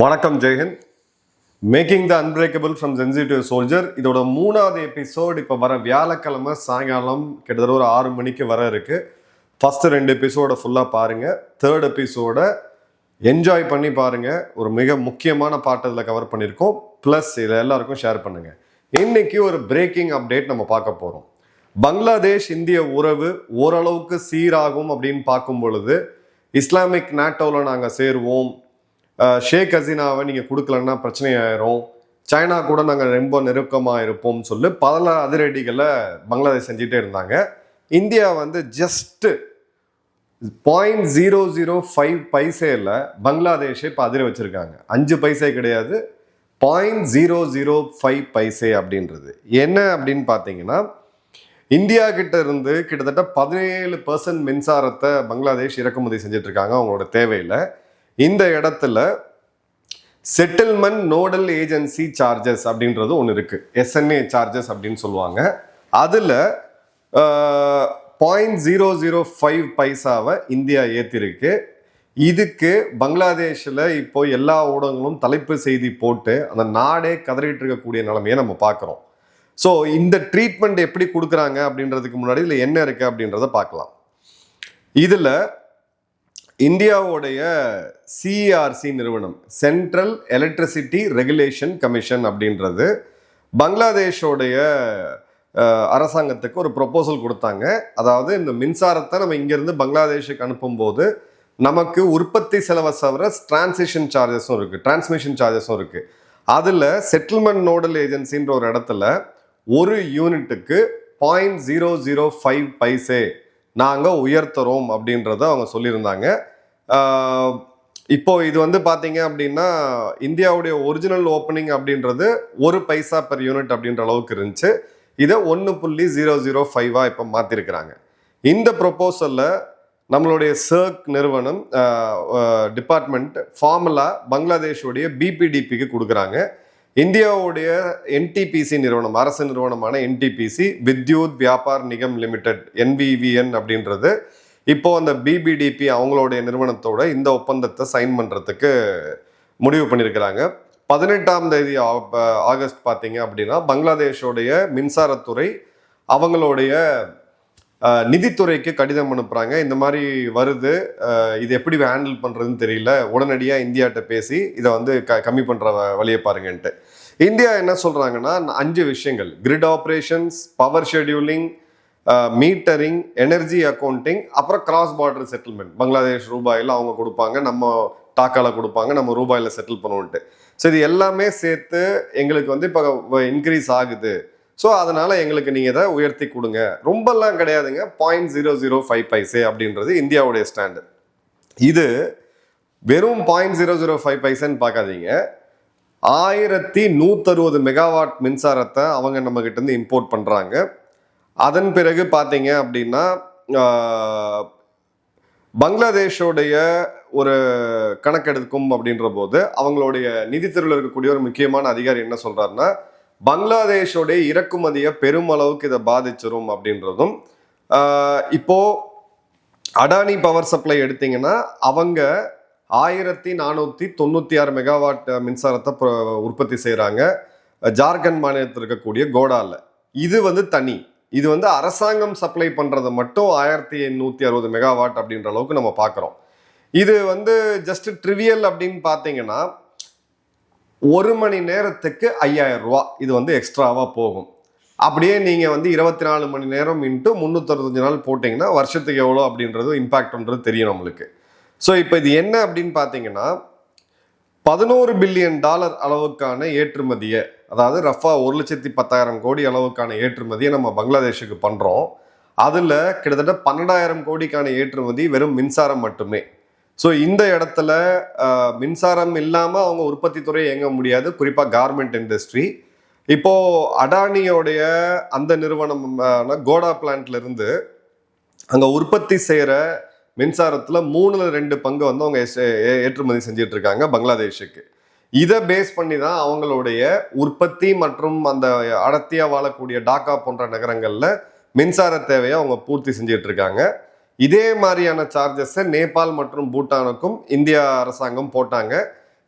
வணக்கம் Jai Hind. Making the unbreakable from sensitive soldier இதோட 3வது எபிசோட் இப்போ வர வியாழக்கிழமை சாயங்காலம் கிட்டத்தட்ட ஒரு 6 மணிக்கு வர இருக்கு. ஃபர்ஸ்ட் 2 எபிசோட ஃபுல்லாக பாருங்க. 3rd எபிசோட என்ஜாய் பண்ணி பாருங்க. ஒரு மிக முக்கியமான பாட்டு இதில் கவர் பண்ணியிருக்கோம். ப்ளஸ் இதை எல்லாருக்கும் ஷேர் பண்ணுங்க. இன்னைக்கு ஒரு பிரேக்கிங் அப்டேட் நம்ம பார்க்க போகிறோம். பங்களாதேஷ் இந்திய உறவு ஓரளவுக்கு சீராகும் அப்படின்னு பார்க்கும் பொழுது இஸ்லாமிக் நாட்டோவில் நாங்கள் சேருவோம், ஷேக் ஹசீனாவை நீங்கள் கொடுக்கலன்னா பிரச்சனையாயிரும், சைனா கூட நாங்கள் ரொம்ப நெருக்கமாக இருப்போம்னு சொல்லி பல அதிரடிகளை பங்களாதேஷ் செஞ்சுட்டே இருந்தாங்க. இந்தியா வந்து ஜஸ்ட்டு 0.005 பைசையில் பங்களாதேஷை இப்போ அதிர வச்சுருக்காங்க. 5 பைசை கிடையாது, 0.005 பைசை அப்படின்றது என்ன அப்படின்னு பார்த்தீங்கன்னா, இந்தியா கிட்ட இருந்து கிட்டத்தட்ட 17% மின்சாரத்தை பங்களாதேஷ் இறக்குமதி செஞ்சுட்டு இருக்காங்க அவங்களோட தேவையில். இந்த இடத்துல செட்டில்மெண்ட் நோடல் ஏஜென்சி சார்ஜஸ் அப்படின்றது ஒன்று இருக்கு, எஸ்என்ஏ சார்ஜஸ் அப்படின்னு சொல்லுவாங்க. அதில் 0.005 பைசாவை இந்தியா ஏற்றிருக்கு. இதுக்கு பங்களாதேஷில் இப்போ எல்லா ஊடகங்களும் தலைப்பு செய்தி போட்டு அந்த நாடே கதறிட்டு இருக்கக்கூடிய நிலைமையை நம்ம பார்க்குறோம். ஸோ இந்த ட்ரீட்மெண்ட் எப்படி கொடுக்குறாங்க அப்படின்றதுக்கு முன்னாடி இதில் என்ன இருக்குது அப்படின்றத பார்க்கலாம். இதில் இந்தியாவுடைய சிஆர்சி நிறுவனம், சென்ட்ரல் எலக்ட்ரிசிட்டி ரெகுலேஷன் கமிஷன் அப்படின்றது பங்களாதேஷோடைய அரசாங்கத்துக்கு ஒரு ப்ரொபோசல் கொடுத்தாங்க. அதாவது இந்த மின்சாரத்தை நம்ம இங்கேருந்து பங்களாதேஷுக்கு அனுப்பும்போது நமக்கு உற்பத்தி செலவை தவிர டிரான்ஸ்மிஷன் சார்ஜஸும் இருக்குது. அதில் செட்டில்மெண்ட் நோடல் ஏஜென்சின்ற ஒரு இடத்துல ஒரு யூனிட்டுக்கு 0.005 பைசே நாங்கள் உயர்த்துறோம் அப்படின்றத அவங்க சொல்லியிருந்தாங்க. இப்போ இது வந்து பார்த்தீங்க அப்படின்னா இந்தியாவுடைய ஒரிஜினல் ஓப்பனிங் அப்படின்றது 1 பைசா பெர் யூனிட் அப்படின்ற அளவுக்கு இருந்துச்சு. இதை 1.005 இப்போ மாற்றிருக்கிறாங்க. இந்த ப்ரொப்போசலில் நம்மளுடைய சர்க் நிறுவனம் டிபார்ட்மெண்ட் ஃபார்முலா பங்களாதேஷோடைய பிபிடிபிக்கு கொடுக்குறாங்க. இந்தியாவுடைய என்டிபிசி நிறுவனம், அரசு நிறுவனமான NTPC, Vidyut வியாபார் Nigam limited, NVVN அப்படின்றது இப்போ அந்த பிபிடிபி அவங்களுடைய நிறுவனத்தோட இந்த ஒப்பந்தத்தை சைன் பண்ணுறதுக்கு முடிவு பண்ணியிருக்கிறாங்க. 18ஆம் தேதி ஆகஸ்ட் பார்த்தீங்க அப்படின்னா பங்களாதேஷோடைய மின்சாரத்துறை அவங்களுடைய நிதித்துறைக்கு கடிதம் அனுப்புகிறாங்க. இந்த மாதிரி வருது, இது எப்படி ஹேண்டில் பண்ணுறதுன்னு தெரியல, உடனடியாக இந்தியாட்ட பேசி இதை வந்து கம்மி பண்ணுற வழியை பாருங்கன்ட்டு. இந்தியா என்ன சொல்கிறாங்கன்னா 5 விஷயங்கள்: grid operations, power scheduling, metering, energy accounting, அப்புறம் கிராஸ் பார்டர் செட்டில்மெண்ட். பங்களாதேஷ் ரூபாயில் அவங்க கொடுப்பாங்க, நம்ம டாக்கால கொடுப்பாங்க, நம்ம ரூபாயில் செட்டில் பண்ணுவோன்ட்டு. ஸோ இது எல்லாமே சேர்த்து எங்களுக்கு வந்து இப்போ இன்க்ரீஸ் ஆகுது. ஸோ அதனால் எங்களுக்கு நீங்கள் இதை உயர்த்தி கொடுங்க. ரொம்பலாம் கிடையாதுங்க, 0.005 பைசே அப்படின்றது இந்தியாவுடைய ஸ்டாண்டு. இது வெறும் 0.005 பைசேன்னு பார்க்காதீங்க. 1160 மெகாவாட் மின்சாரத்தை அவங்க நம்மக்கிட்ட இருந்து இம்போர்ட் பண்ணுறாங்க. அதன் பிறகு பார்த்தீங்க அப்படின்னா பங்களாதேஷோடைய ஒரு கணக்கெடுக்கும் அப்படின்ற போது அவங்களுடைய நிதித்துறையில் இருக்கக்கூடிய ஒரு முக்கியமான அதிகாரி என்ன சொல்கிறாருன்னா, பங்களாதேஷோடைய இறக்குமதியை பெருமளவுக்கு இதை பாதிச்சிரும் அப்படின்றதும். இப்போ அடானி பவர் சப்ளை எடுத்தீங்கன்னா அவங்க 1496 மெகாவாட் மின்சாரத்தை உற்பத்தி செய்கிறாங்க ஜார்க்கண்ட் மாநிலத்தில் இருக்கக்கூடிய கோடால. இது வந்து தனி, இது வந்து அரசாங்கம் சப்ளை பண்ணுறது மட்டும் 1860 மெகாவாட் அப்படின்ற அளவுக்கு நம்ம பார்க்குறோம். இது வந்து ஜஸ்ட் ட்ரிவியல் அப்படின்னு பார்த்தீங்கன்னா 1 மணி நேரத்துக்கு 5000 ரூபா இது வந்து எக்ஸ்ட்ராவாக போகும். அப்படியே நீங்கள் வந்து 24 மணி நேரம் இன்ட்டு 365 நாள் போட்டிங்கன்னா வருஷத்துக்கு எவ்வளோ அப்படின்றது இம்பேக்ட்ன்றது தெரியும் நம்மளுக்கு. ஸோ இப்போ இது என்ன அப்படின்னு பார்த்தீங்கன்னா $11 பில்லியன் அளவுக்கான ஏற்றுமதியை, அதாவது ரஃபா 1,10,000 கோடி அளவுக்கான ஏற்றுமதியை நம்ம பங்களாதேஷுக்கு பண்ணுறோம். அதில் கிட்டத்தட்ட 12,000 கோடிக்கான ஏற்றுமதி வெறும் மின்சாரம் மட்டுமே. ஸோ இந்த இடத்துல மின்சாரம் இல்லாமல் அவங்க உற்பத்தி துறை இயங்க முடியாது, குறிப்பாக கார்மெண்ட் இண்டஸ்ட்ரி. இப்போது அடானியோடைய அந்த நிறுவனம் கோடா பிளான்ட்லேருந்து அங்கே உற்பத்தி செய்கிற மின்சாரத்தில் 3/2 பங்கு வந்து அவங்க ஏற்றுமதி செஞ்சிட்டு இருக்காங்க பங்களாதேஷுக்கு. இதை பேஸ் பண்ணி தான் அவங்களுடைய உற்பத்தி மற்றும் அந்த அடர்த்தியாக வாழக்கூடிய டாக்கா போன்ற நகரங்களில் மின்சார தேவையை அவங்க பூர்த்தி செஞ்சிட்டு இருக்காங்க. இதே மாதிரியான சார்ஜஸை நேபாள் மற்றும் பூட்டானுக்கும் இந்தியா அரசாங்கம் போட்டாங்க.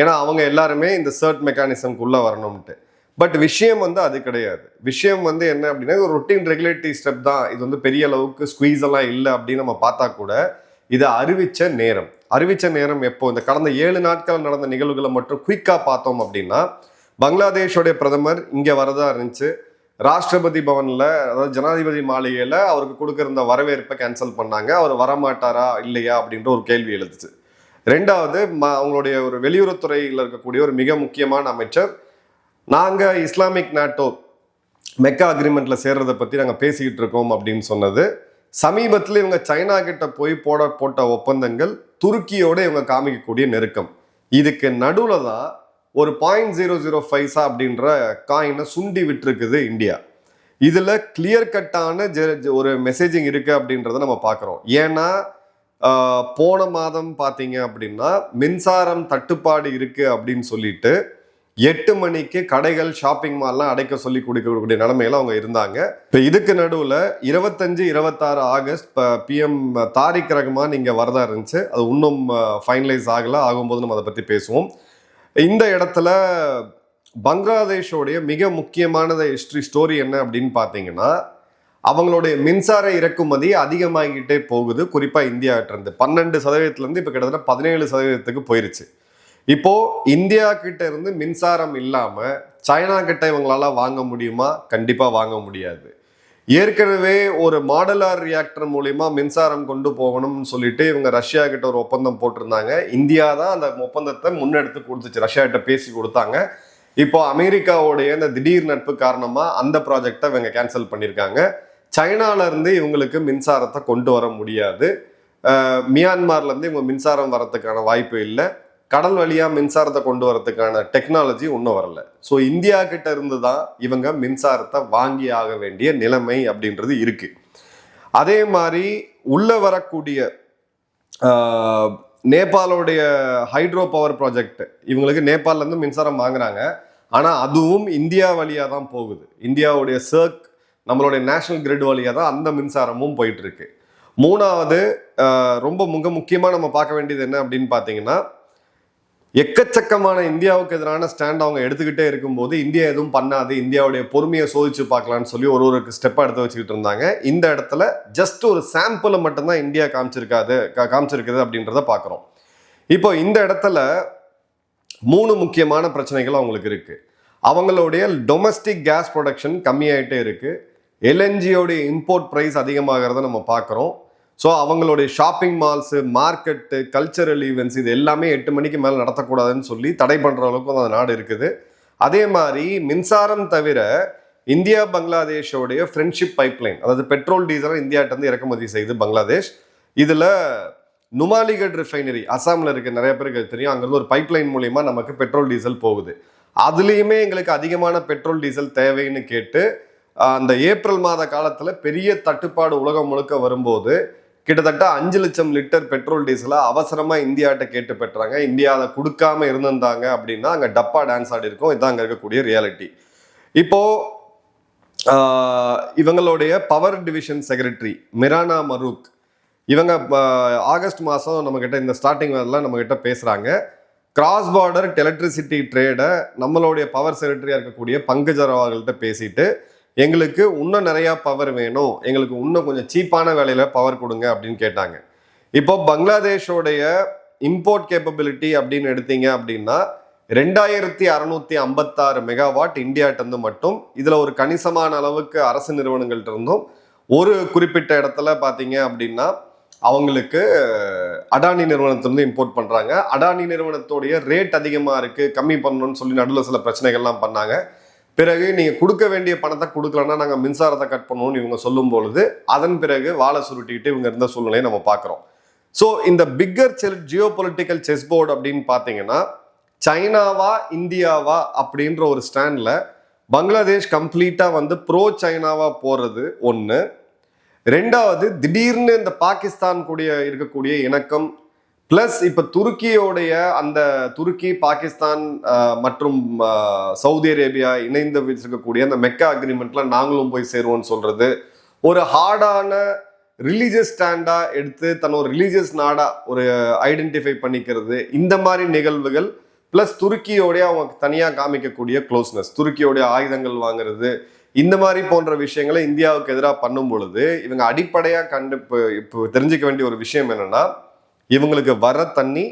ஏன்னா அவங்க எல்லாருமே இந்த சர்ட் மெக்கானிசம்குள்ளே வரணும்ட்டு. பட் விஷயம் வந்து அது கிடையாது. விஷயம் வந்து என்ன அப்படின்னா, ஒரு ரொட்டீன் ரெகுலேட்டரி ஸ்டெப் தான். இது வந்து பெரிய அளவுக்கு ஸ்குவீஸ் எல்லாம் இல்லை அப்படின்னு நம்ம பார்த்தா கூட இது அறிவிச்ச நேரம் எப்போ இந்த கடந்த 7 நாட்கள் நடந்த நிகழ்வுகளை மட்டும் குயிக்காக பார்த்தோம் அப்படின்னா, பங்களாதேஷோடைய பிரதமர் இங்கே வரதா இருந்துச்சு. ராஷ்டிரபதி பவனில், அதாவது ஜனாதிபதி மாளிகையில் அவருக்கு கொடுக்குற வரவேற்பை கேன்சல் பண்ணாங்க. அவர் வரமாட்டாரா இல்லையா அப்படின்ற ஒரு கேள்வி எழுதுச்சு. ரெண்டாவது, அவங்களுடைய ஒரு வெளியுறவுத்துறையில் இருக்கக்கூடிய ஒரு மிக முக்கியமான அமைச்சர், நாங்கள் இஸ்லாமிக் நாட்டோ மெக்கா அக்ரிமெண்ட்ல சேர்றதை பற்றி நாங்கள் பேசிக்கிட்டு இருக்கோம் அப்படின்னு சொன்னது. சமீபத்தில் இவங்க சைனா கிட்ட போய் போட்ட ஒப்பந்தங்கள், துருக்கியோட இவங்க காமிக்கக்கூடிய நெருக்கம், இதுக்கு நடுவில் தான் ஒரு 0.005 அப்படின்ற காயினை சுண்டி விட்டுருக்குது இந்தியா. இதில் கிளியர் கட்டான ஒரு மெசேஜிங் இருக்குது அப்படின்றத நம்ம பார்க்குறோம். ஏன்னா போன மாதம் பார்த்தீங்க அப்படின்னா மின்சாரம் தட்டுப்பாடு இருக்குது அப்படின்னு சொல்லிட்டு 8 மணிக்கு கடைகள், ஷாப்பிங் மால்லாம் அடைக்க சொல்லி கொடுக்கக்கூடிய நிலைமையில அவங்க இருந்தாங்க. இப்போ இதுக்கு நடுவில் 25, 26 ஆகஸ்ட் PM தாரிக் ரஹ்மான் இங்கே வரதா இருந்துச்சு. அது இன்னும் ஃபைனலைஸ் ஆகும்போது நம்ம அதை பற்றி பேசுவோம். இந்த இடத்துல பங்களாதேஷோடைய மிக முக்கியமான ஸ்டோரி என்ன அப்படின்னு பார்த்தீங்கன்னா, அவங்களுடைய மின்சார இறக்குமதி அதிகமாகிக்கிட்டே போகுது. குறிப்பாக இந்தியாவிட்டிருந்து 12% இப்போ கிட்டத்தட்ட 17% போயிருச்சு. இப்போ இந்தியா கிட்ட இருந்து மின்சாரம் இல்லாம சைனா கிட்ட இவங்களால வாங்க முடியுமா? கண்டிப்பா வாங்க முடியாது. ஏற்கனவே ஒரு மாடுலார் ரியாக்டர் மூலியமா மின்சாரம் கொண்டு போகணும்னு சொல்லிட்டு இவங்க ரஷ்யா கிட்ட ஒரு ஒப்பந்தம் போட்டிருந்தாங்க. இந்தியா தான் அந்த ஒப்பந்தத்தை முன்னெடுத்து கொடுத்துச்சு, ரஷ்யா கிட்ட பேசி கொடுத்தாங்க. இப்போ அமெரிக்காவுடைய இந்த திடீர் நட்பு காரணமா அந்த ப்ராஜெக்டை இவங்க கேன்சல் பண்ணியிருக்காங்க. சைனால இருந்து இவங்களுக்கு மின்சாரத்தை கொண்டு வர முடியாது. மியான்மர்ல இருந்து இவங்க மின்சாரம் வரதுக்கான வாய்ப்பு இல்லை. கடல் வழியா மின்சாரத்தை கொண்டு வரதுக்கான டெக்னாலஜி ஒன்றும் வரல. ஸோ இந்தியா கிட்ட இருந்து தான் இவங்க மின்சாரத்தை வாங்கி ஆக வேண்டிய நிலைமை அப்படின்றது இருக்கு. அதே மாதிரி உள்ள வரக்கூடிய நேபாளுடைய ஹைட்ரோ பவர் ப்ராஜெக்ட், இவங்களுக்கு நேபாளில இருந்து மின்சாரம் வாங்குறாங்க. ஆனால் அதுவும் இந்தியா வழியா தான் போகுது. இந்தியாவுடைய சர்க், நம்மளுடைய நேஷனல் கிரிட் வழியா தான் அந்த மின்சாரமும் போயிட்டு இருக்கு. மூணாவது, ரொம்ப முக்கியமாக நம்ம பார்க்க வேண்டியது என்ன அப்படின்னு பார்த்தீங்கன்னா, எக்கச்சக்கமான இந்தியாவுக்கு எதிரான ஸ்டாண்ட் அவங்க எடுத்துக்கிட்டே இருக்கும்போது இந்தியா எதுவும் பண்ணாது, இந்தியாவுடைய பொறுமையை சோதிச்சு பார்க்கலான்னு சொல்லி ஒரு ஸ்டெப்பாக எடுத்து வச்சுக்கிட்டு இருந்தாங்க. இந்த இடத்துல ஜஸ்ட் ஒரு சாம்பிளை மட்டும்தான் இந்தியா காமிச்சிருக்குது அப்படின்றத பார்க்குறோம். இப்போ இந்த இடத்துல 3 முக்கியமான பிரச்சனைகள் அவங்களுக்கு இருக்கு. அவங்களுடைய டொமஸ்டிக் கேஸ் ப்ரொடக்ஷன் கம்மியாயிட்டே இருக்கு. எல்என்ஜியோடைய இம்போர்ட் ப்ரைஸ் அதிகமாகிறத நம்ம பார்க்குறோம். ஸோ அவங்களுடைய shopping malls, market, cultural events இது எல்லாமே 8 மணிக்கு மேலே நடத்தக்கூடாதுன்னு சொல்லி தடை பண்ணுற அளவுக்கு அந்த நாடு இருக்குது. அதே மாதிரி மின்சாரம் தவிர இந்தியா பங்களாதேஷோடைய ஃப்ரெண்ட்ஷிப் பைப்லைன், அதாவது பெட்ரோல் டீசலை இந்தியாட்டிருந்து இறக்குமதி செய்து பங்களாதேஷ். இதில் நுமாலிகட் ரிஃபைனரி அசாமில் இருக்க நிறைய பேருக்கு தெரியும். அங்கேருந்து ஒரு பைப்லைன் மூலிமா நமக்கு பெட்ரோல் டீசல் போகுது. அதுலேயுமே எங்களுக்கு அதிகமான பெட்ரோல் டீசல் தேவைன்னு கேட்டு அந்த ஏப்ரல் மாத காலத்தில் பெரிய தட்டுப்பாடு உலகம் முழுக்க வரும்போது கிட்டத்தட்ட 5 லட்சம் லிட்டர் பெட்ரோல் டீசலை அவசரமாக இந்தியாட்ட கேட்டு பெற்றாங்க. இந்தியா அதை கொடுக்காம இருந்திருந்தாங்க அப்படின்னா அங்கே டப்பா டான்ஸ் ஆடி இருக்கும். இதுதான் அங்கே இருக்கக்கூடிய ரியாலிட்டி. இப்போ இவங்களுடைய பவர் டிவிஷன் செக்ரட்டரி மிரானா மரூக், இவங்க ஆகஸ்ட் மாதம் நம்மக்கிட்ட இந்த ஸ்டார்டிங் வரலாம் நம்மக்கிட்ட பேசுகிறாங்க. கிராஸ் பார்டர் எலக்ட்ரிசிட்டி ட்ரேடை நம்மளுடைய பவர் செக்ரட்டரியாக இருக்கக்கூடிய பங்கஜ் அகர்வால்கிட்ட பேசிட்டு, எங்களுக்கு இன்னும் நிறையா பவர் வேணும், எங்களுக்கு இன்னும் கொஞ்சம் சீப்பான வேலையில் பவர் கொடுங்க அப்படின்னு கேட்டாங்க. இப்போ பங்களாதேஷோடைய இம்போர்ட் கேப்பபிலிட்டி அப்படின்னு எடுத்தீங்க அப்படின்னா 2656 மெகாவாட் இந்தியாட்டிருந்து மட்டும். இதில் ஒரு கணிசமான அளவுக்கு அரசு நிறுவனங்கள்ட்ட இருந்தும், ஒரு குறிப்பிட்ட இடத்துல பார்த்தீங்க அப்படின்னா அவங்களுக்கு அடானி நிறுவனத்திலிருந்து இம்போர்ட் பண்ணுறாங்க. அடானி நிறுவனத்தோடைய ரேட் அதிகமாக இருக்குது, கம்மி பண்ணணும்னு சொல்லி நடுவில் சில பிரச்சனைகள்லாம் பண்ணாங்க. பிறகு நீங்கள் கொடுக்க வேண்டிய பணத்தை கொடுக்கலன்னா நாங்கள் மின்சாரத்தை கட் பண்ணுவோம்னு இவங்க சொல்லும் பொழுது அதன் பிறகு வாழை சுருட்டிக்கிட்டு இவங்க இருந்த சூழ்நிலையை நம்ம பார்க்குறோம். ஸோ இந்த bigger Jio political chess board அப்படின்னு பார்த்தீங்கன்னா சைனாவா இந்தியாவா அப்படின்ற ஒரு ஸ்டாண்டில் பங்களாதேஷ் கம்ப்ளீட்டாக வந்து ப்ரோ சைனாவா போகிறது ஒன்று. ரெண்டாவது, திடீர்னு இந்த பாகிஸ்தான் கூடிய இருக்கக்கூடிய இணக்கம் பிளஸ் இப்போ துருக்கியோடைய அந்த துருக்கி, பாகிஸ்தான் மற்றும் சவுதி அரேபியா இணைந்து வச்சிருக்கக்கூடிய அந்த மெக்கா அக்ரிமெண்ட்ல நாங்களும் போய் சேருவோம்னு சொல்றது, ஒரு ஹார்டான ரிலீஜியஸ் ஸ்டாண்டா எடுத்து தன் ஒரு ரிலீஜியஸ் நாடா ஒரு ஐடென்டிஃபை பண்ணிக்கிறது, இந்த மாதிரி நிகழ்வுகள் பிளஸ் துருக்கியோடைய அவங்க தனியாக காமிக்கக்கூடிய க்ளோஸ்னஸ், துருக்கியோடைய ஆயுதங்கள் வாங்குறது, இந்த மாதிரி போன்ற விஷயங்களை இந்தியாவுக்கு எதிராக பண்ணும் பொழுது இவங்க அடிப்படையாக இப்போ தெரிஞ்சுக்க வேண்டிய ஒரு விஷயம் என்னன்னா, இவங்களுக்கு வர தண்ணி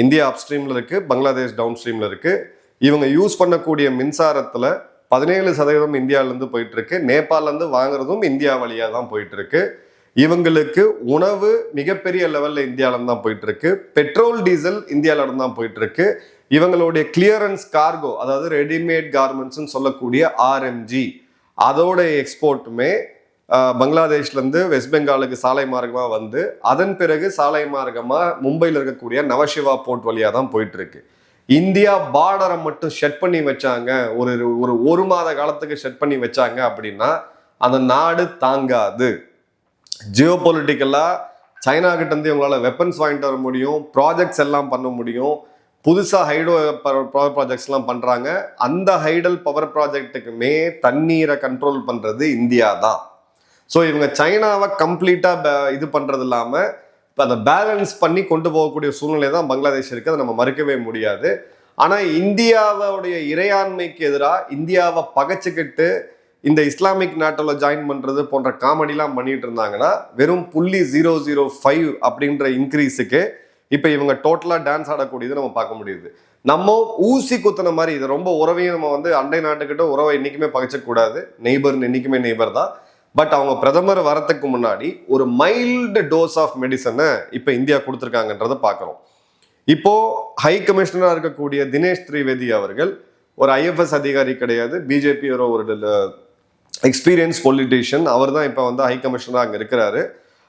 இந்தியா அப்ஸ்ட்ரீம்ல இருக்கு, பங்களாதேஷ் டவுன் ஸ்ட்ரீம்ல இருக்கு. இவங்க யூஸ் பண்ணக்கூடிய மின்சாரத்துல 17% இந்தியாவிலேருந்து போயிட்டு இருக்கு. நேபாளிலேருந்து வாங்குறதும் இந்தியா வழியாக தான் போயிட்டு இருக்கு. இவங்களுக்கு உணவு மிகப்பெரிய லெவல்ல இந்தியாவிலேருந்து தான் போயிட்டு இருக்கு. பெட்ரோல் டீசல் இந்தியாவிலேருந்து தான் போயிட்டு இருக்கு. இவங்களுடைய கிளியரன்ஸ் கார்கோ, அதாவது ரெடிமேட் கார்மெண்ட்ஸ்ன்னு சொல்லக்கூடிய ஆர்எம்ஜி, அதோட எக்ஸ்போர்ட்டுமே பங்களாதேஷ்லேருந்து வெஸ்ட் பெங்காலுக்கு சாலை மார்க்கமாக வந்து அதன் பிறகு சாலை மார்க்கமாக மும்பையில் இருக்கக்கூடிய நவசிவா போர்ட் வழியாக தான் போயிட்டு இருக்கு. இந்தியா பார்டரை மட்டும் ஷெட் பண்ணி வச்சாங்க, ஒரு மாத காலத்துக்கு ஷெட் பண்ணி வச்சாங்க அப்படின்னா அந்த நாடு தாங்காது. ஜியோ பொலிட்டிக்கலா சைனா கிட்ட இருந்து இவங்களால வெப்பன்ஸ் வாங்கிட்டு வர முடியும், ப்ராஜெக்ட்ஸ் எல்லாம் பண்ண முடியும். புதுசாக ஹைடோ பவர் ப்ராஜெக்ட்ஸ்லாம் பண்ணுறாங்க. அந்த ஹைடல் பவர் ப்ராஜெக்ட்டுக்குமே தண்ணீரை கண்ட்ரோல் பண்ணுறது இந்தியா தான். ஸோ இவங்க சைனாவை கம்ப்ளீட்டாக இது பண்ணுறது இல்லாமல் இப்போ அதை பேலன்ஸ் பண்ணி கொண்டு போகக்கூடிய சூழ்நிலை தான் பங்களாதேஷ் இருக்குது, அதை நம்ம மறுக்கவே முடியாது. ஆனால் இந்தியாவோடைய இறையாண்மைக்கு எதிராக இந்தியாவை பகைச்சிக்கிட்டு இந்த இஸ்லாமிக் நாட்டில் ஜாயின் பண்ணுறது போன்ற காமெடிலாம் பண்ணிட்டு இருந்தாங்கன்னா வெறும் 0.005 அப்படின்ற இன்க்ரீஸுக்கு இப்போ இவங்க டோட்டலாக டான்ஸ் ஆடக்கூடியது நம்ம பார்க்க முடியுது. நம்ம ஊசி குத்துன மாதிரி இது ரொம்ப உறவையும் நம்ம வந்து அண்டை நாட்டுக்கிட்ட உறவை என்றைக்குமே பகைச்சக்கூடாது. நெய்பர்னு என்றைக்குமே நெய்பர் தான். பட் அவங்க பிரதமர் வரத்துக்கு முன்னாடி ஒரு மைல்டு டோஸ் ஆஃப் மெடிசனை இப்போ இந்தியா கொடுத்துருக்காங்கன்றதை பார்க்குறோம். இப்போ ஹை கமிஷனராக இருக்கக்கூடிய தினேஷ் திரிவேதி அவர்கள் ஒரு ஐஎஃப்எஸ் அதிகாரி கிடையாது, பிஜேபியோட ஒரு எக்ஸ்பீரியன்ஸ் பொலிட்டீஷியன். அவர் தான் இப்போ வந்து ஹை கமிஷனராக அங்கே இருக்கிறாரு.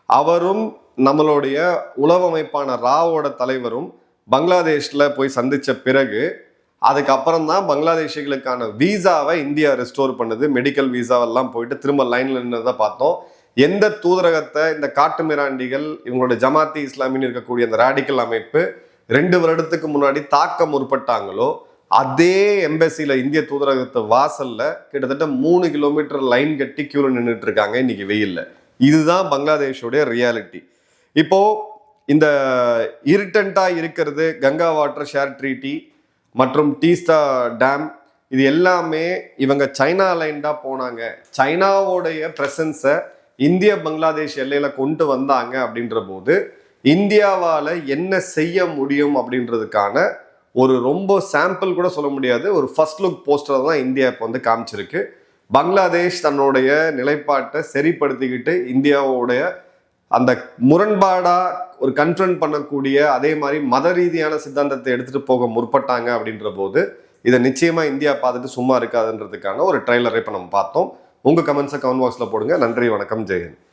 அவரும் நம்மளுடைய உளவு அமைப்பான ராவோட தலைவரும் பங்களாதேஷில் போய் சந்தித்த பிறகு அதுக்கப்புறம் தான் பங்களாதேஷிகளுக்கான வீசாவை இந்தியா ரெஸ்டோர் பண்ணுது. மெடிக்கல் வீசாவெல்லாம் போயிட்டு திரும்ப லைனில் நின்றதை பார்த்தோம். எந்த தூதரகத்தை இந்த காட்டு மிராண்டிகள் இவங்களோட ஜமாத்தி இஸ்லாமின்னு இருக்கக்கூடிய அந்த ராடிக்கல் அமைப்பு 2 வருடத்துக்கு முன்னாடி தாக்க முற்பட்டாங்களோ அதே எம்பசியில் இந்திய தூதரகத்து வாசலில் கிட்டத்தட்ட 3 கிலோமீட்டர் லைன் கட்டி கியூவில் நின்றுட்டு இருக்காங்க இன்னைக்கு வெயில்ல. இதுதான் பங்களாதேஷோடைய ரியாலிட்டி. இப்போ இந்த இரிட்டண்டா இருக்கிறது கங்கா வாட்டர் ஷேர் ட்ரீட்டி மற்றும் டீஸ்டா டேம், இது எல்லாமே இவங்க சைனா லைன்டா போனாங்க. சைனாவோடைய பிரசன்ஸை இந்திய பங்களாதேஷ் எல்லையில கொண்டு வந்தாங்க அப்படின்ற போது இந்தியாவால் என்ன செய்ய முடியும் அப்படின்றதுக்கான ஒரு ரொம்ப சாம்பிள் கூட சொல்ல முடியாது, ஒரு ஃபர்ஸ்ட் லுக் போஸ்டர் தான் இந்தியா இப்போ வந்து காமிச்சிருக்கு. பங்களாதேஷ் தன்னுடைய நிலைப்பாட்டை சரிப்படுத்திக்கிட்டு இந்தியாவோடைய அந்த முரண்பாடா ஒரு கன்ஃபரண்ட் பண்ணக்கூடிய அதே மாதிரி மத ரீதியான சித்தாந்தத்தை எடுத்துட்டு போக முற்பட்டாங்க அப்படின்ற போது இதை நிச்சயமா இந்தியா பார்த்துட்டு சும்மா இருக்காதுன்றதுக்கான ஒரு ட்ரைலரை இப்போ நம்ம பார்த்தோம். உங்க கமெண்ட்ஸை கமெண்ட் பாக்ஸ்ல போடுங்க. நன்றி, வணக்கம், ஜெயஹிந்த்.